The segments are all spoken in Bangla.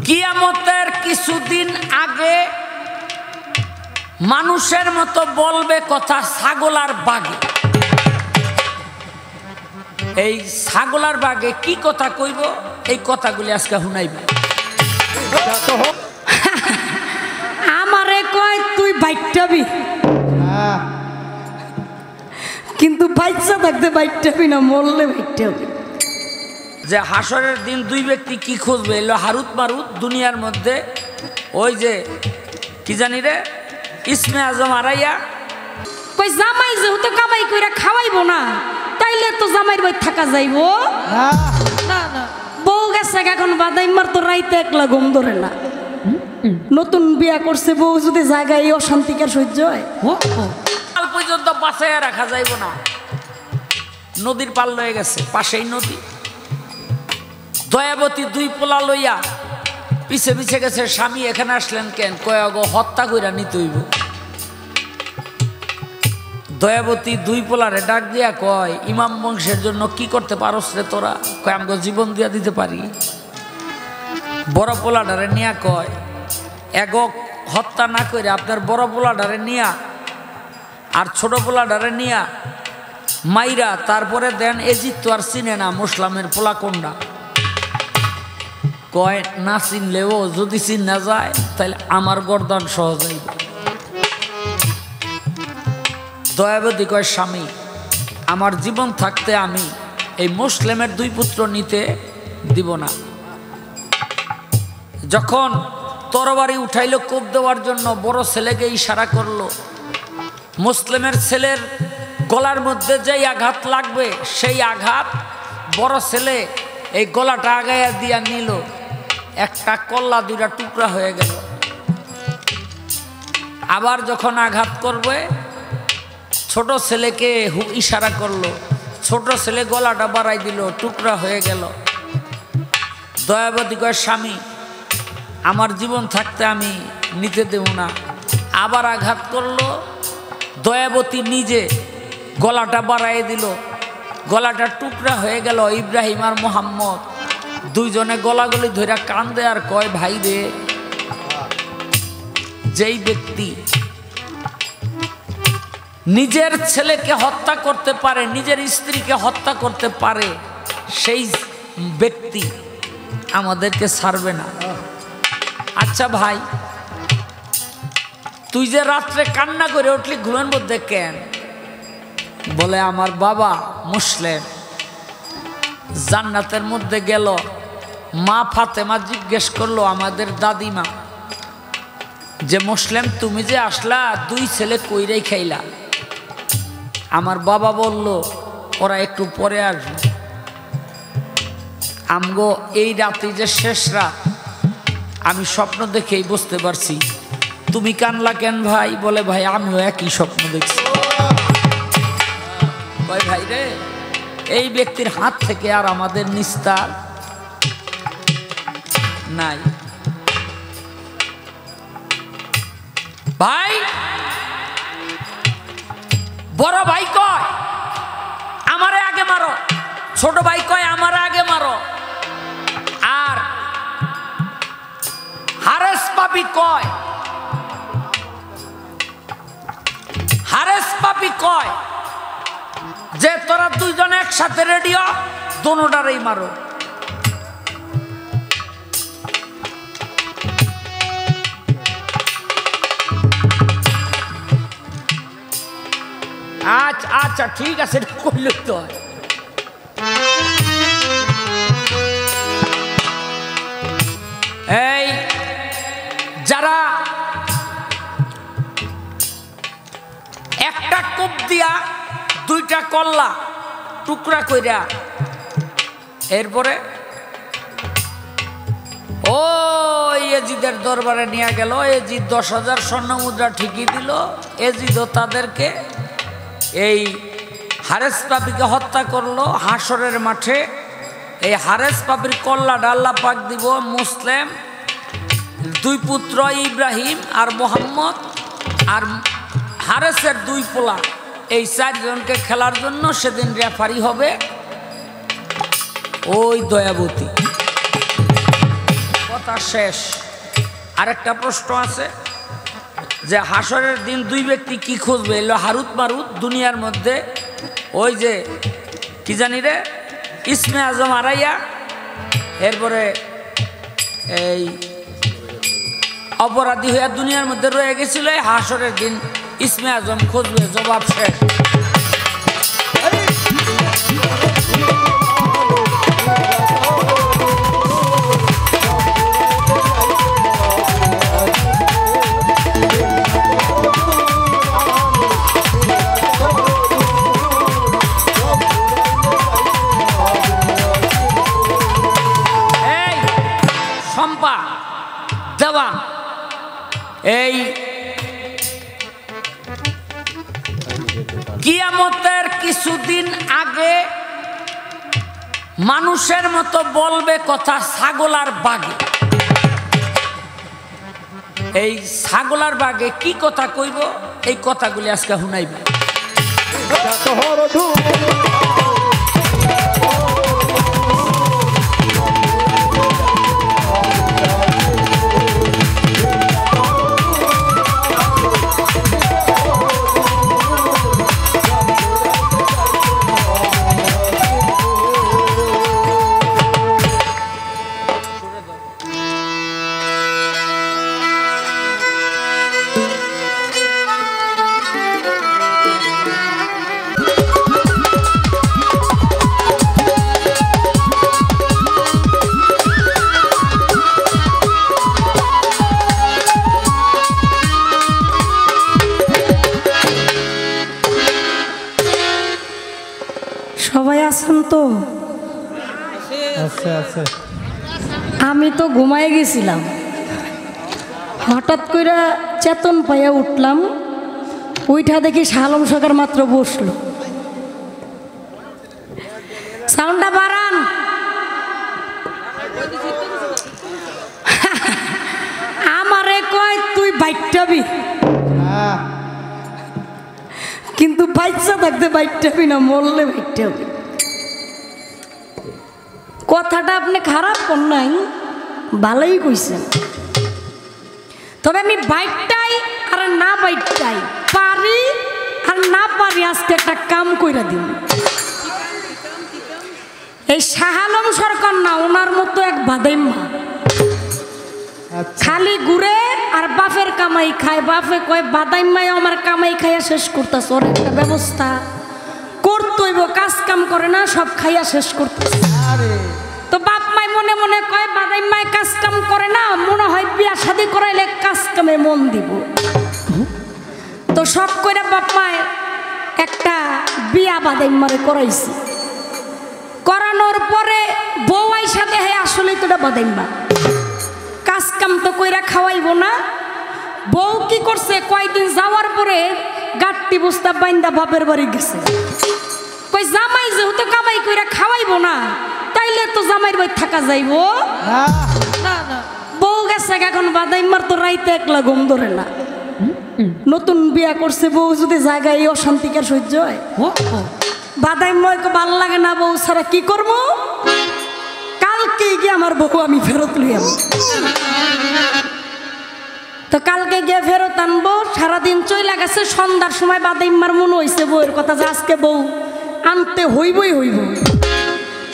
কিয়ামতের কিছুদিন আগে মানুষের মতো বলবে কথা ছাগল আর বাঘে। এই ছাগল আর বাঘে কি কথা কইব, এই কথাগুলি আজকে শুনাইবে। আমারে কয় তুই বাইটাবি, কিন্তু বাচ্চা থাকতে বাইটাবি না, মরলে বাইটাবি। যে হাসরের দিন দুই ব্যক্তি কি খুঁজবে, এলো হারুত মারুত দুনিয়ার মধ্যে। ওই যে কি জানি রে, ইসমে আজম আরাইয়া কই জামাই যেহেতু কামাই কইরা খাওয়াইবো না, তাইলে তো জামাইর বাড়ি থাকা যাইবো না। না বউ গেছে এখন বাদাইমার তো রাইতে একলা ঘুম ধরে না। নতুন বিয়া করছে বউ যদি জায়গায় এই অশান্তিকার সহ্য হয়, কাল পর্যন্ত বাঁচাইয়া রাখা যাইব না। নদীর পাল লয়ে গেছে, পাশেই নদী। দয়াবতী দুই পোলা লইয়া পিছে পিছে গেছে। স্বামী এখানে আসলেন কেন? কয়েক হত্যা কইরা নিতে হইব। দয়াবতী দুই পোলারে ডাক দিয়া কয়, ইমাম বংশের জন্য কি করতে পারস রে তোরা? কয় আমাকে জীবন দিয়া দিতে পারি। বড় পোলাডারে নিয়া কয়, একক হত্যা না করে আপনার বড় পোলাডারে নিয়া আর ছোট পোলাডারে নিয়া মাইরা তারপরে দেন। এজিত তো আর চিনে না মুসলামের পোলা কোনটা। কয় না চিনলেও যদি চিনা যায় তাহলে আমার গর্দান সহজ হইবে। দয়াবতী কয়, স্বামী আমার জীবন থাকতে আমি এই মুসলিমের দুই পুত্র নিতে দিব না। যখন তরবারি উঠাইল কোপ দেওয়ার জন্য, বড় ছেলেকে ইশারা করলো। মুসলিমের ছেলের গলার মধ্যে যেই আঘাত লাগবে সেই আঘাত বড় ছেলে এই গলাটা আগাইয়া দিয়া নিল। একটা কল্লা দুইটা টুকরা হয়ে গেল। আবার যখন আঘাত করবে ছোট ছেলেকে ইশারা করলো। ছোট ছেলে গলাটা বাড়াই দিল, টুকরা হয়ে গেল। দয়াবতী কয়, স্বামী আমার জীবন থাকতে আমি নিতে দেব না। আবার আঘাত করলো। দয়াবতী নিজে গলাটা বাড়াই দিল, গলাটা টুকরা হয়ে গেল। ইব্রাহিম আর মোহাম্মদ দুইজনে গলাগলি ধরে কান্দে আর কয়, ভাই রে, যেই ব্যক্তি নিজের ছেলেকে হত্যা করতে পারে, নিজের স্ত্রীকে হত্যা করতে পারে, সেই ব্যক্তি আমাদেরকে ছাড়বে না। আচ্ছা ভাই, তুই যে রাত্রে কান্না করে উঠলি ঘুমের মধ্যে কেন? বলে আমার বাবা মুসলিম জান্নাতের মধ্যে গেল। মা ফাতেমা জিজ্ঞেস করলো আমাদের দাদিমা যে, মুসলিম তুমি যে আসলা দুই ছেলে কইরাই খাইলা? আমার বাবা বলল ওরা একটু পরে আসবে। আমগো এই রাতে যে শেষ রাত, আমি স্বপ্ন দেখেই বুঝতে পারছি। তুমি কানলা কেন ভাই? বলে ভাই আমিও একই স্বপ্ন দেখছি। ভাই রে, এই ব্যক্তির হাত থেকে আর আমাদের নিস্তার নাই। ভাই, বড় ভাই কয় আমারে আগে মারো, ছোট ভাই কয় আমারে আগে মারো। আর হারেস পাপি কয়, যে তোরা দুইজন একসাথে রেডিও, দোনোটারেই মারো। আচ্ছা আচ্ছা ঠিক আছে, করলে তো হয়। এই যারা একটা কোপ দিয়া দুইটা কল্লা টুকরা কইরা, এরপরে ও এজিদের দরবারে নিয়ে গেল। এজিদ 10,000 স্বর্ণ মুদ্রা ঠিকই দিল। এজিদও তাদেরকে এই হারেস পাপিকে হত্যা করলো হাসরের মাঠে। এই হারেস পাপির কল্লাটা আল্লাহ পাক দিব মুসলিম দুই পুত্র ইব্রাহিম আর মোহাম্মদ আর হারেসের দুই পোলা, এই চারজনকে খেলার জন্য সেদিন রেফারি হবে ওই দয়াবতী। কথা শেষ। আরেকটা প্রশ্ন আছে যে হাসরের দিন দুই ব্যক্তি কি খুঁজবে? এলো হারুত মারুত দুনিয়ার মধ্যে, ওই যে কি জানি রে ইসমে আজম আরাইয়া, এরপরে এই অপরাধী হইয়া দুনিয়ার মধ্যে রয়ে গেছিল। হাসরের দিন ইসমে আজম খুঁজবে, জবাব শেষ। দেওয়া এই কিয়ামতের কিছুদিন আগে মানুষের মতো বলবে কথা ছাগল আর বাঘে। এই ছাগল আর বাঘে কি কথা কইব, এই কথাগুলি আজকে শুনাইব। সবাই আছেন তো? আমি তো ঘুমায় গেছিলাম, হঠাৎ করে চেতন পাইয়া উঠলাম। উইঠা দেখি শালম সরকার মাত্র বসলো। সাউন্ডটা বাড়ান। আমারে কয় তুই বাইকটাবি, কিন্তু বাচ্চা থাকতে বাইকটাবি না, মরলে বাইকটাবি। কথাটা আপনি খারাপ কর নাই, ভালোই কইছেন। তবে আমি বাইকটাই আর না বাইকটাই পারি আর না পারি, আজকে একটা কাম কইরা দিন। এই শাহালম সরকার না, ওনার মতো এক বাদাইম্মা খালি ঘুরে আর বাপের কামাই খায়। বাপে কয় বাদাইম্মাই আমার কামাই খাইয়া শেষ করতেছে, ওর একটা ব্যবস্থা করতেইব। কাজ কাম করে না, সব খাইয়া শেষ করতেছে। তো বাপ মাই মনে মনে কয় বাদাইম্মাই কাজ কাম করে না, মনে হয় বিয়া শাদি করাইলে কাজ কামে মন দিব। তো সব কইরা বাপ মায় একটা বিয়া বাদাইম্মারে করাইছে। করানোর পরে বউ আইসা দেহে আসলেই তো বাদাইম্মা, কাজ কাম তো কইরা খাওয়াইব না। বউ কি করছে, কয়েকদিন যাওয়ার পরে গাট্টি বস্তা বাইন্দা বাপের বাড়ি গেছে। কই জামাই যেহেতু কামাই কইরা খাওয়াইব না, তাইলে তো জামাইর বাড়ি থাকা যাইব না। বউ গেছে, এখন বাদাইম্মার তো রাইতে একলা ঘুম ধরে না। নতুন বিয়া করছে বউ যদি জায়গায় এই অশান্তিকার সহ্য হয়। বাদাইম্মায় ভাল লাগে না, বউ ছাড়া কি করব? কালকে গিয়ে আমার বউ আমি ফেরত লইয়া, তো কালকে গিয়ে ফেরত আনবো। সারাদিন চইলা গেছে, সন্ধ্যার সময় বাদাইম্মার মনে হয়েছে বউয়ের কথা যে আজকে বউ আনতে হইবই হইব।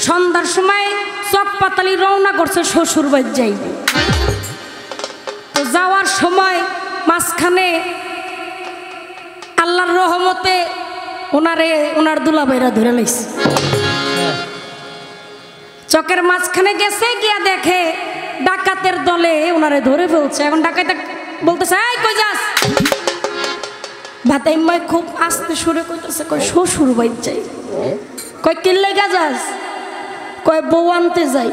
সন্ধ্যার সময় চক পাতালি রওনা করছে শ্বশুর বাড়ি যাইবে। তো যাওয়ার সময় মাঝখানে আল্লাহর রহমতে ওনার দুলাভাইরা ধরে লাইছে। চকের মাঝখানে গেছে, গিয়া দেখে ডাকাতের দলে ওনারে ধরে ফেলছে। এখন ডাকাত বলতেছে এই কই যাস? বাদাইম্মাই খুব আস্তে সুরে কইতেছে, কয় শ্বশুর বাড়ি যাই। কয় কিল্লে গা যাস? কয় বউ আনতে যাই।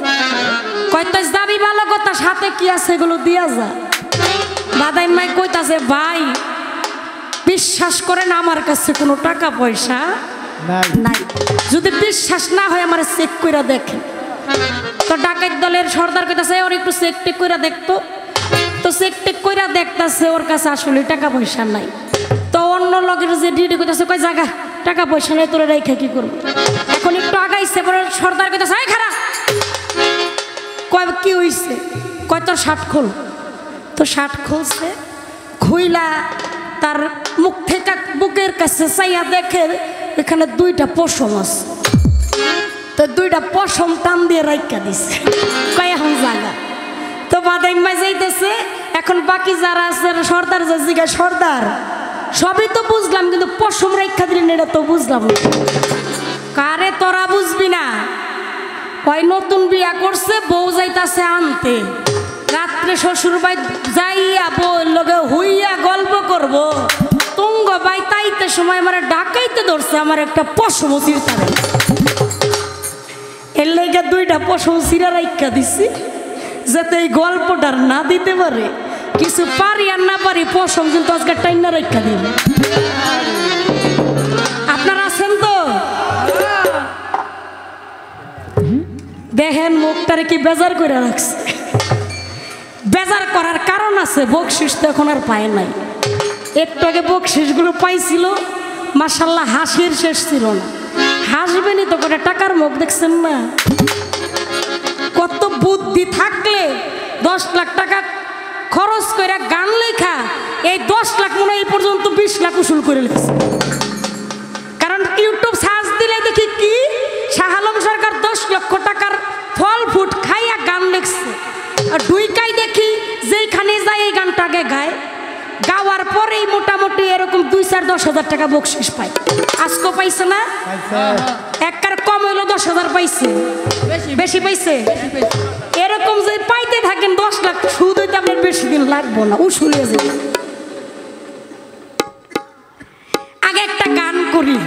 কয় তুই যাবি ভালো কথা, সাথে কি আছে এগুলো দিয়া যা। বাদাইম্মাই কইতাছে ভাই বিশ্বাস করেন আমার কাছে কোনো টাকা পয়সা নাই, যদি বিশ্বাস না হয় আমার চেক কইরা দেখেন। তো ডাকাত দলের সর্দার কইতাছে ওর একটু চেক টেক কইরা দেখতো। তো চেক টেক কইরা দেখতাছে ওর কাছে আসলে টাকা পয়সা নাই। তো অন্য লগের যে ডিডি কইতাছে কয় জায়গা টাকা পয়সা নেই, তোরা রেখে কি করবো? এখন একটু আগাইছে, পরে সর্দার কইতাছে এই খারাপ। কয় কি হইছে? কয় তোর শার্ট খোল, তো শার্ট খুলছে, খুইলা তার মুখ থেকে বুকের কাছে চাইয়া দেখে এখানে 2টা পশম আছে। তো 2টা পশম টান দিয়ে রাইখা দিছে, কয় এখন জাগা। তো বাদাইম্মা যাইতেছে, এখন বাকি যারা আছে সর্দার যে জিজ্ঞাসা, সর্দার সবই তো বুঝলাম কিন্তু পশম রাইখা দিলেন এটা তো বুঝলাম না। কারে তোরা বুঝবি না, ওই নতুন বিয়া করছে, বউ যাইতাছে আনতে, রাত্রে শ্বশুর বাই যাইয়া বউর লগে হুইয়া গল্প করব, তুঙ্গ বাই তাইতে সময় আমার ডাকাইতে ধরছে, আমার একটা পশম চিরতারে, এর লেগে 2টা পশম চিরা রাইখা দিছি যাতে এই গল্পটার না দিতে পারে। কিছু পারি আর না পারি পশম কিন্তু আজকে টাইনা রাইখা দিব। আপনারা আছেন তো? দেখেন মুখটারে কি বেজার করে রাখছে। বেজার করার কারণ আছে, বকশিস তো এখন আর পায় নাই। একটু আগে বকশিসগুলো পাইছিল, মাশাল্লাহ হাসির শেষ ছিল না। হাসবেনি তো করে টাকার মুখ দেখছেন না? কত বুদ্ধি থাকলে 10 লাখ টাকা খরচ করে গান লেখা, এই 10 লাখ মনে এই পর্যন্ত 20 লাখ উসুল করে লেখছে। কারণ ইউটিউব সার্চ দিলে দেখি কি শাহ আলম সরকার 10 লক্ষ টাকার ফল ফুট খাইয়া গান লিখছে। আর ডুইকাই দেখি যেইখানে যায় এই গানটা আগে গায়, গাওয়ার পরেই মোটামুটি এরকম 2-4-10 হাজার টাকা বকশিস পায়। আজকে পাইছে না? একবার কম হইলো 10,000 পাইছে, বেশি পাইছে। এরকম যে পাইতে থাকেন 10 লাখ, সুদ হইতে আপনার বেশি দিন লাগবো না, উসুলে যাবে। আগে একটা গান করি,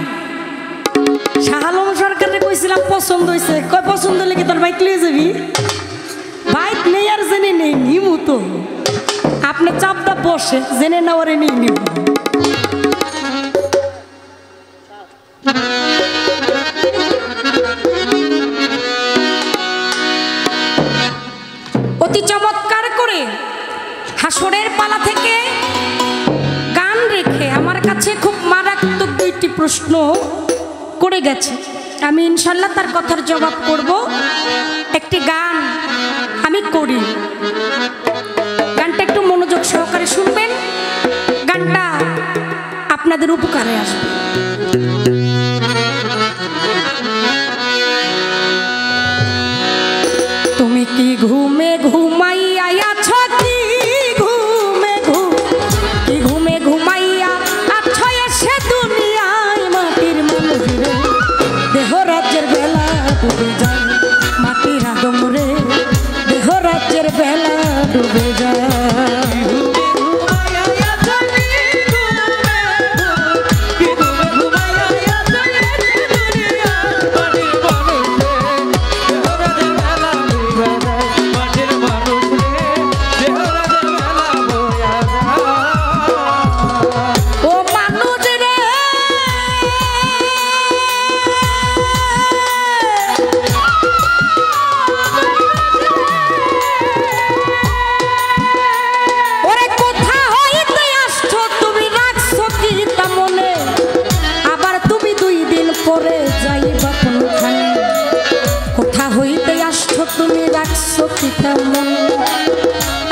শাহ আলম সরকারে কইছিলাম পছন্দ হয়েছে, কয় পছন্দ হলে কি তোর বাইক লিয়ে যাবি? বাইক নেই আর জেনে নেই নিমু তো, আপনি চাপটা বসে জেনে নেওয়ারে নিয়ে নিব। অতি চমৎকার করে হাসরের পালা থেকে গান রেখে আমার কাছে খুব মারাত্মক 2টি প্রশ্ন করে গেছে। আমি ইনশাল্লাহ তার কথার জবাব করব। একটি গান আমি করি, গানটা একটু মনোযোগ সহকারে শুনবেন, গানটা আপনাদের উপকারে আসবে। তুমি কি ঘুমে ঘুমাইয়া আছো, কি ঘুমে কি ঘুমে ঘুমাইয়া আছো এসে দুনিয়ায় মাটির মানুষ রে, দেহ রাজ্যের বেলা ডুবে যায় মাটির আদম রে, দেহ রাজ্যের বেলা ডুবে যায়।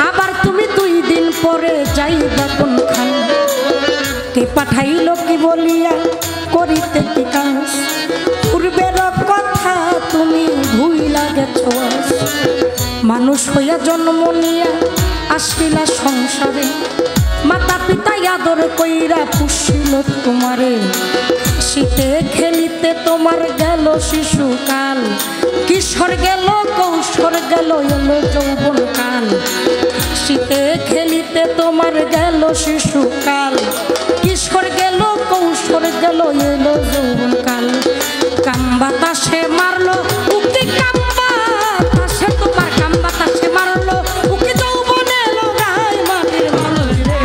আবার তুমি 2 দিন পরে যাইবা কোনখান, কে পাঠাইল কি বলিয়া করিতে কি কাজ, পূর্বের কথা তুমি ভুইলা গেছো। মানুষ হইয়া জন্ম নিয়া আসিলা সংসারে, মাতা পিতা আদর কইরা পুষিল তোমারে, শীতে খেলিতে তোমার গেল শিশুকাল, কিশোর গেল কৌশোর গেল এলো যৌবন কাল, শীতে খেলিতে তোমার গেল শিশুকাল, কিশোর গেল কৌশোর গেল এলো যৌবন কাল। কাম বাতাসে মারলো উক্তি, কাম বাতাসে তোমার কাম বাতাসে মারলো উক্তি, যৌবন এলো গায় মাটির মানুষ রে।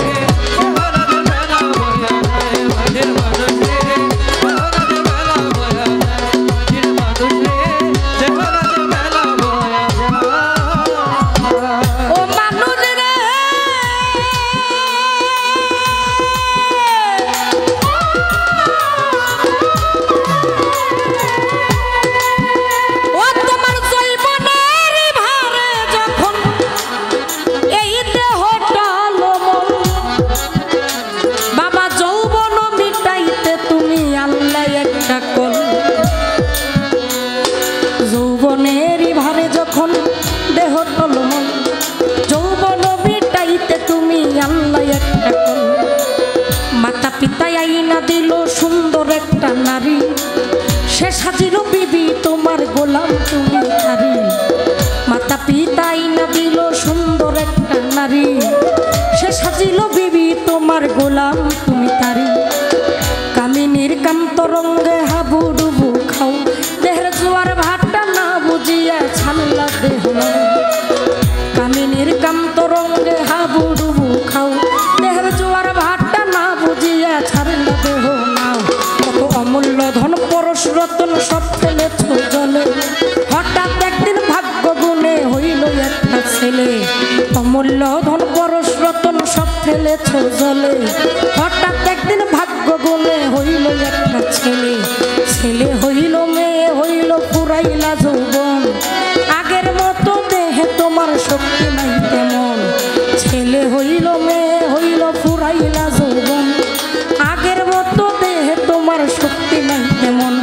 সাজিল বিবি তোমার গোলাম তুমি তারি, মাতা পিতাই না দিল সুন্দর একটা নারী। সে সাজিল বিবি তোমার গোলাম তুমি তারি, কামিনীর কান্তরঙ্গে হাবুডুবু খাও, দেহের জোয়ার ভাতটা না বুঝিয়া ছাল্লা দেহ। কামিনীর কান্তরঙ্গে হাবুডুবু খাও, দেহের জোয়ার ভাতটা না বুঝিয়া ছাড়লা দেহ নাও। কত অমূল্য ধন পরশ রতন সব ফেলেছ জলে, হঠাৎ একদিন ভাগ্য গুণে হইল একটা ছেলে। অমূল্য ধন পরশ রতন সব ফেলেছ জলে, হঠাৎ একদিন ভাগ্য গুণে হইল একটা ছেলে। ছেলে হইল মেয়ে হইল পুরাইলা যৌবন, আগের মতো দেহে তোমার শক্তি নাই তেমন। ছেলে হইল মেয়ে হইল পুরাইলা যৌবন, আগের মতো দেহে তোমার শক্তি নাই তেমন।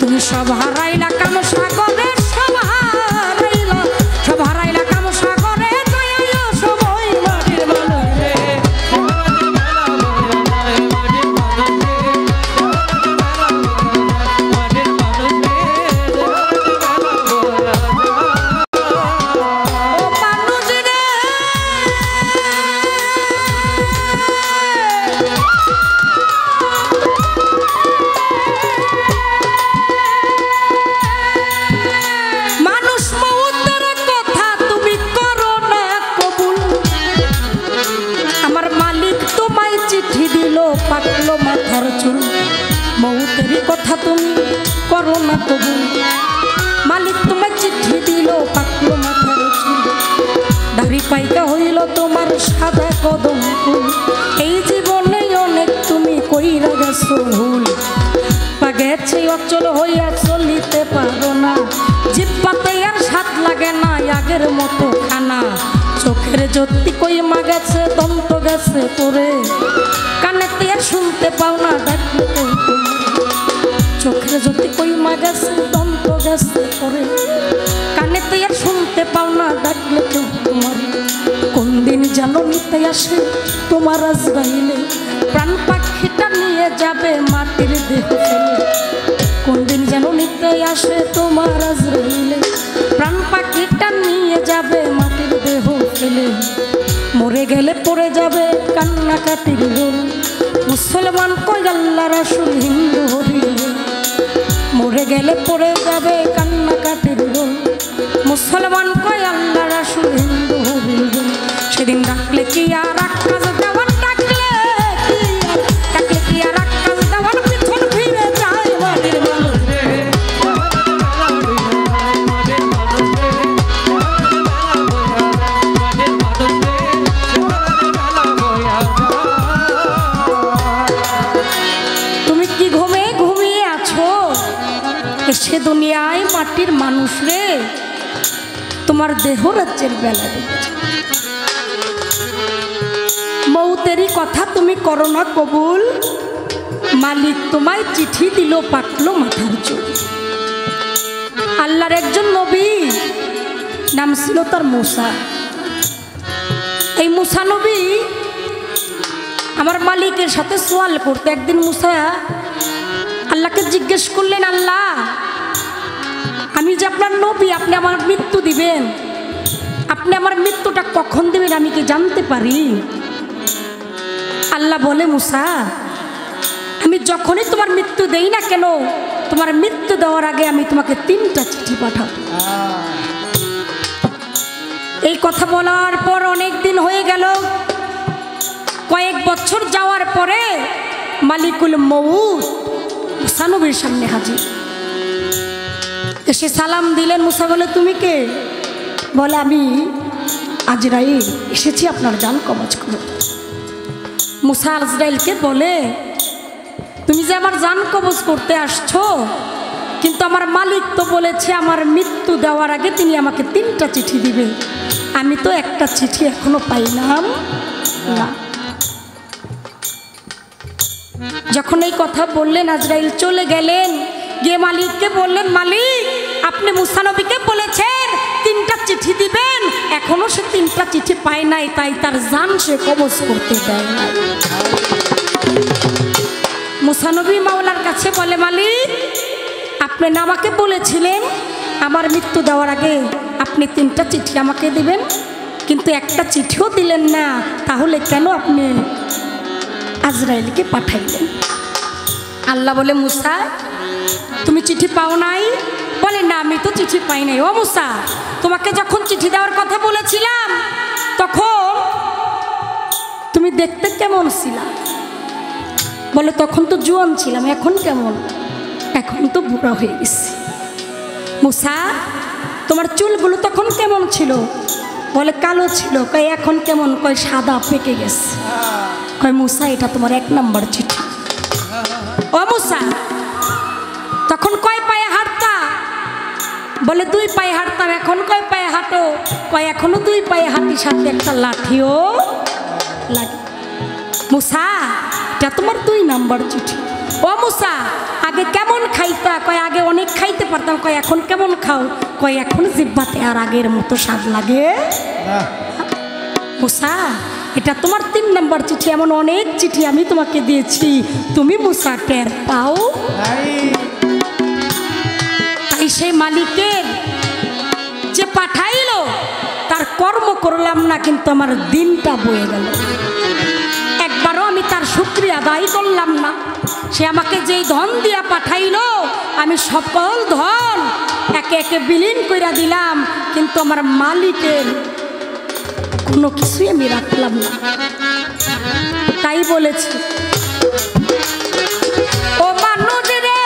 তুমি সব হারাইলা কাম সাগরে, সব হারাইলা, সব হারাইলা কাম সাগরে, সময় মাটির মানুষে। পাকলো মাথার চুল, মৌতেরই কথা তুমি করো না কবুল। মালিক তোমার চিঠি দিল পাকলো মাথার চুল, দাড়ি পাইকা হইল তোমার সাদা কদম ফুল। এই জীবনে অনেক তুমি কইরা গেছো ভুল, পা গেছে অচল হইয়া চলিতে পারো না। জিব্বাতে আর স্বাদ লাগে না আগের মতো খানা, চোখের জ্যোতি কইমা গেছে দন্ত গেছে পরে, কানেতে আর শুনতে পাও না ডাকলে কেউ তোমার। চোখের জ্যোতি কইমা গেছে দন্ত গেছে পরে, কানেতে আর শুনতে পাও না ডাকলে কেউ তোমার। কোন দিন যেন নিতে আসে তোমার আজরাইলে, প্রাণ পাখিটা নিয়ে যাবে মাটির দেহ ফেলে। কোন দিন যেন নিতে আসে তোমার আজরাইলে, প্রাণ পাখিটা নিয়ে যাবে মাটির দেহ ফেলে। মরে গেলে পড়ে যাবে কান্নাকাটির রোল, মুসলমান কই আল্লাহ রাসূল হিন্দু হরিল। মরে গেলে পড়ে যাবে কান্নাকাটির রোল, মুসলমান কই আল্লাহ রাসূল হিন্দু হরিল। সেদিন ডাকলে কি আর আকাশ দেওয়ান, ডাকলে কি আর আকাশ দেওয়ান, পিছন ফিরে যায় মাটির মানুষ। সে দুনিয়ায় মাটির মানুষ রে, তোমার দেহ রাজ্যের বেলা মৌতেরই কথা তুমি করো না কবুল। মালিক তোমায় চিঠি দিল পাকলো মাথার চুল। আল্লাহর একজন নবী, নাম ছিল তার মূসা। এই মূসা নবী আমার মালিকের সাথে সোয়াল করতে। একদিন মূসা আল্লাহকে জিজ্ঞেস করলেন, আল্লাহ আমি যে আপনার নবী, আপনি আমার মৃত্যু দিবেন, আপনি আমার মৃত্যুটা কখন দিবেন আমি কি জানতে পারি? আল্লাহ বলে, মূসা আমি যখনই তোমার মৃত্যু দেই না কেন, তোমার মৃত্যু দেওয়ার আগে আমি তোমাকে 3টা চিঠি পাঠাবো। এই কথা বলার পর অনেক দিন হয়ে গেল, কয়েক বছর যাওয়ার পরে মালিকুল মউত মূসা নবীর সামনে হাজির। এসে সালাম দিলেন। মূসা বলে, তুমি কে? বলে, আমি আজরাইল, এসেছি আপনার জান কবজ করতে। মূসা আজরাইলকে বলে, তুমি যে আমার জান কবজ করতে আসছো, কিন্তু আমার মালিক তো বলেছে আমার মৃত্যু দেওয়ার আগে তিনি আমাকে 3টা চিঠি দিবে, আমি তো একটা চিঠি এখনো পাইলাম না। যখন এই কথা বললেন আজরাইল চলে গেলেন, গিয়ে মালিককে বললেন, মালিক আপনি মূসা নবীকে বলেছেন 3টা চিঠি দিবেন, এখনো সে 3টা চিঠি পায় নাই, তাই তার জান সে কবজ করতে দেয় না। মূসা নবী মাওলার কাছে বলে, মালিক আপনি না আমাকে বলেছিলেন আমার মৃত্যু দেওয়ার আগে আপনি 3টা চিঠি আমাকে দিবেন, কিন্তু একটা চিঠিও দিলেন না, তাহলে কেন আপনি আজরাইলকে পাঠাইলেন? আল্লাহ বলে, মুসা তুমি চিঠি পাও নাই? বলে, না আমি তো চিঠি পাই নাই। ও মুসা, তোমাকে যখন চিঠি দেওয়ার কথা বলেছিলাম তখন তুমি দেখতে কেমন ছিলা? বলে, তখন তো জোয়ান ছিলাম। এখন কেমন? এখন তো বুড়া হয়ে গেছি। মুসা, তোমার চুলগুলো তখন কেমন ছিল? বলে, কালো ছিল। কয় এখন কেমন? কয় সাদা, পেকে গেছে। কয় মুসা, এটা তোমার 1 নম্বর চিঠি। ও মুসা, তখন কয় পায়ে হাঁটতা? বলে, 2 পায়ে হাঁটতাম। এখন কয় পায়ে হাঁটো? কয় এখনো 2 পায়ে হাঁটি, সাথে একটা লাঠিও লাগে। মুসা, এটা তোমার 2 নম্বর চিঠি। ও মুসা, আগে কেমন খাইতা? কয় আগে অনেক খাইতে পারতাম। কয় এখন কেমন খাও? কয় এখন জিহ্বাতে আর আগের মতো স্বাদ লাগে। মুসা, এটা তোমার 3 নম্বর চিঠি। এমন অনেক চিঠি আমি তোমাকে দিয়েছি, তুমি মুসা টের পাও? তাই সেই মালিকের যে পাঠাইলো তার কর্ম করলাম না, কিন্তু আমার দিনটা বয়ে গেল। একবারও আমি তার শুকরিয়া আদায় করলাম না। সে আমাকে যেই ধন দিয়া পাঠাইলো, আমি সকল ধন একে একে বিলীন কইরা দিলাম, কিন্তু আমার মালিকের কোনো কিছুই আমি রাখলাম না। তাই বলেছি, ও মানুষ রে,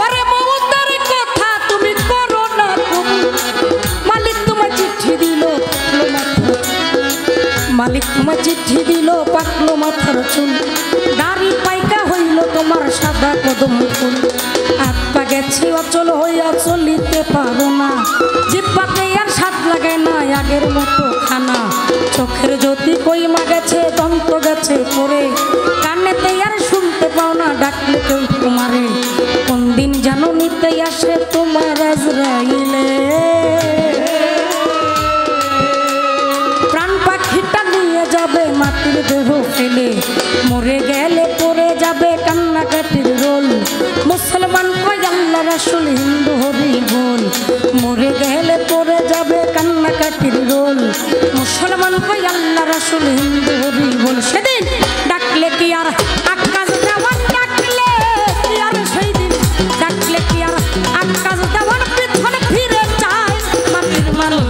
ওরে মমতার কথা তুমি করো না। মালিক তোমার চিঠি দিল, মালিক তোমার চিঠি দিল, পাকলো মাথার চুল, দাড়ি পাইকা হইল তোমার সাদা কদম ফুল। হাত পা গেছে অচল হইয়া, চলিতে পারো না, জিহ্বাতে আর স্বাদ লাগে না আগের মতো খানা। চোখের জ্যোতি কইমা গেছে, দন্ত গেছে পরে, কানেতে আর শুনতে পাও না ডাকলে কেউ তোমারে। কোন দিন যেন নিতে আসে তোমার আজরাইলে, প্রাণ পাখিটা নিয়ে যাবে মাটির দেহ ফেলে, মরে গেলে পড়ে যাবে কান্নাকাটির রোল। মুসলমান কয় আল্লাহ রাসূল, হিন্দু হরি বল, মরে গেলে পড়ে যাবে কান্নাকাটির রোল। মুসলমান কয় আল্লাহ রাসূল, হিন্দু হরি বল। সেদিন ডাকলে কি আর আকাশ দেওয়ান, ডাকলে কি আর সেই দিন, ডাকলে কি আর আকাশ দেওয়ান পিছনে ফিরে চায় মাটির মানুষ।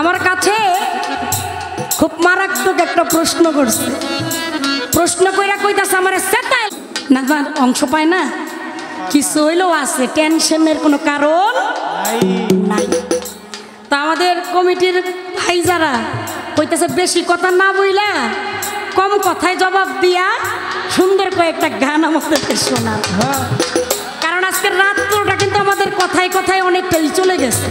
আমার কাছে খুব মারাত্মক একটা প্রশ্ন করছে। প্রশ্ন কইরা কইতাছে আমার সেটাই না, অংশ পায় না, কিছু হইলেও আছে, টেনশনের কোনো কারণ নাই। তা আমাদের কমিটির ভাই যারা কইতাছে বেশি কথা না বইলা কম কথায় জবাব দিয়া সুন্দর কয়েকটা গান আমাদেরকে শোনা, কারণ আজকের রাত্রটা কিন্তু আমাদের কথায় কথায় অনেকটাই চলে গেছে।